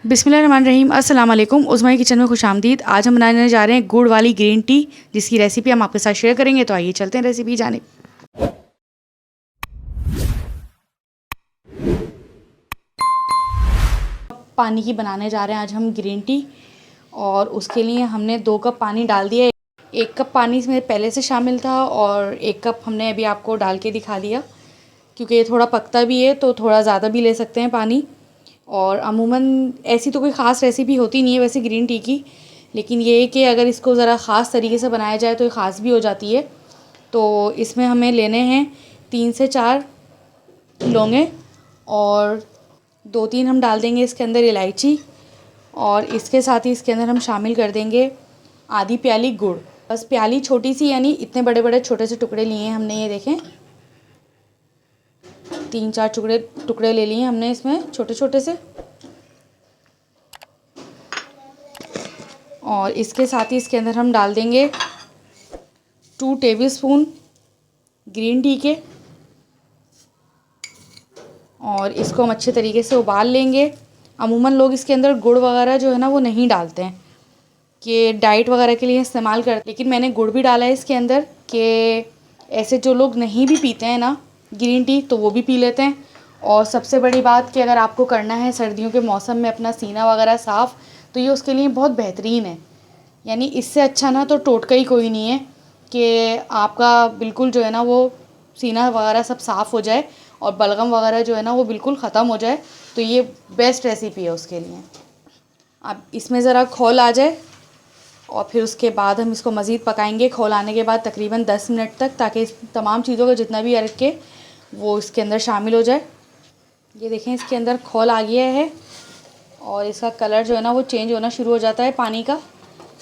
बिस्मिल्लाहिर्रहमानिर्रहीम। अस्सलाम वालेकुम। उज़्मा किचन में खुशामदीद। आज हम बनाने जा रहे हैं गुड़ वाली ग्रीन टी, जिसकी रेसिपी हम आपके साथ शेयर करेंगे। तो आइए चलते हैं रेसिपी जाने। पानी की बनाने जा रहे हैं आज हम ग्रीन टी, और उसके लिए हमने 2 कप पानी डाल दिया। 1 कप पानी इसमें पहले से शामिल था और 1 कप हमने अभी आपको डाल के दिखा दिया, क्योंकि ये थोड़ा पकता भी है तो थोड़ा ज़्यादा भी ले सकते हैं पानी। और अमूमन ऐसी तो कोई ख़ास रेसिपी होती नहीं है वैसे ग्रीन टी की, लेकिन ये है कि अगर इसको ज़रा ख़ास तरीके से बनाया जाए तो ये ख़ास भी हो जाती है। तो इसमें हमें लेने हैं 3 से 4 लौंगे, और 2-3 हम डाल देंगे इसके अंदर इलायची, और इसके साथ ही इसके अंदर हम शामिल कर देंगे आधी प्याली गुड़। बस प्याली छोटी सी, यानी इतने बड़े बड़े छोटे से टुकड़े लिए हैं हमने। ये देखें, 3-4 टुकड़े ले लिए हमने इसमें छोटे छोटे से। और इसके साथ ही इसके अंदर हम डाल देंगे 2 टेबलस्पून ग्रीन टी के, और इसको हम अच्छे तरीके से उबाल लेंगे। अमूमन लोग इसके अंदर गुड़ वगैरह जो है ना वो नहीं डालते हैं, कि डाइट वगैरह के लिए इस्तेमाल करते, लेकिन मैंने गुड़ भी डाला है इसके अंदर, कि ऐसे जो लोग नहीं भी पीते हैं ना ग्रीन टी तो वो भी पी लेते हैं। और सबसे बड़ी बात कि अगर आपको करना है सर्दियों के मौसम में अपना सीना वगैरह साफ़, तो ये उसके लिए बहुत बेहतरीन है। यानी इससे अच्छा ना तो टोटका ही कोई नहीं है कि आपका बिल्कुल जो है ना वो सीना वगैरह सब साफ़ हो जाए और बलगम वगैरह जो है ना वो बिल्कुल ख़त्म हो जाए। तो ये बेस्ट रेसिपी है उसके लिए। अब इसमें ज़रा खौल आ जाए और फिर उसके बाद हम इसको मज़ीद पकाएंगे। खौल आने के बाद तकरीबन 10 मिनट तक, ताकि इस तमाम चीज़ों का जितना भी अर्क के वो इसके अंदर शामिल हो जाए। ये देखें, इसके अंदर खौल आ गया है और इसका कलर जो है ना वो चेंज होना शुरू हो जाता है पानी का।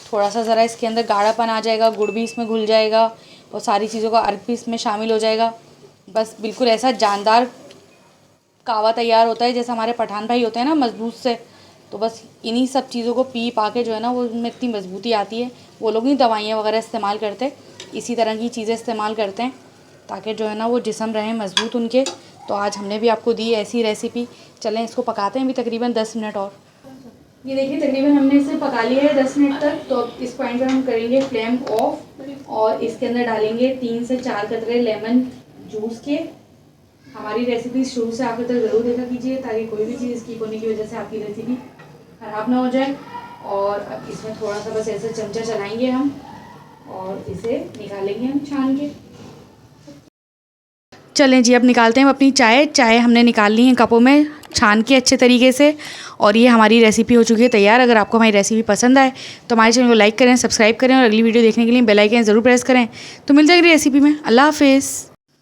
थोड़ा सा ज़रा इसके अंदर गाढ़ापन आ जाएगा, गुड़ भी इसमें घुल जाएगा और सारी चीज़ों का अर्क भी इसमें शामिल हो जाएगा। बस बिल्कुल ऐसा जानदार कावा तैयार होता है जैसे हमारे पठान भाई होते हैं ना मजबूत से। तो बस इन्हीं सब चीज़ों को पी पा के जो है ना वो उनमें इतनी मजबूती आती है। वो लोग नहीं दवाइयाँ वगैरह इस्तेमाल करते, इसी तरह की चीज़ें इस्तेमाल करते हैं ताकि जो है ना वो जिस्म रहे मजबूत उनके। तो आज हमने भी आपको दी ऐसी रेसिपी। चलें इसको पकाते हैं अभी तकरीबन 10 मिनट और। ये देखिए, तकरीबन हमने इसे पका लिया है 10 मिनट तक। तो अब इस पॉइंट पर हम करेंगे फ्लेम ऑफ, और इसके अंदर डालेंगे 3 से 4 कतरे लेमन जूस के। हमारी रेसिपी शुरू से आखिर तक ज़रूर देखा कीजिए, ताकि कोई भी चीज़ स्किप होने की वजह से आपकी रेसिपी ख़राब ना हो जाए। और अब इसमें थोड़ा सा बस ऐसे चमचा चलाएंगे हम, और इसे निकालेंगे हम छान के। चलें जी, अब निकालते हैं हम अपनी चाय हमने निकाल ली है कपों में छान के अच्छे तरीके से। और ये हमारी रेसिपी हो चुकी है तैयार। अगर आपको हमारी रेसिपी पसंद आए तो हमारे चैनल को लाइक करें, सब्सक्राइब करें, और अगली वीडियो देखने के लिए बेल आइकन ज़रूर प्रेस करें। तो मिलते हैं अगली रेसिपी में। अल्लाह हाफिज़।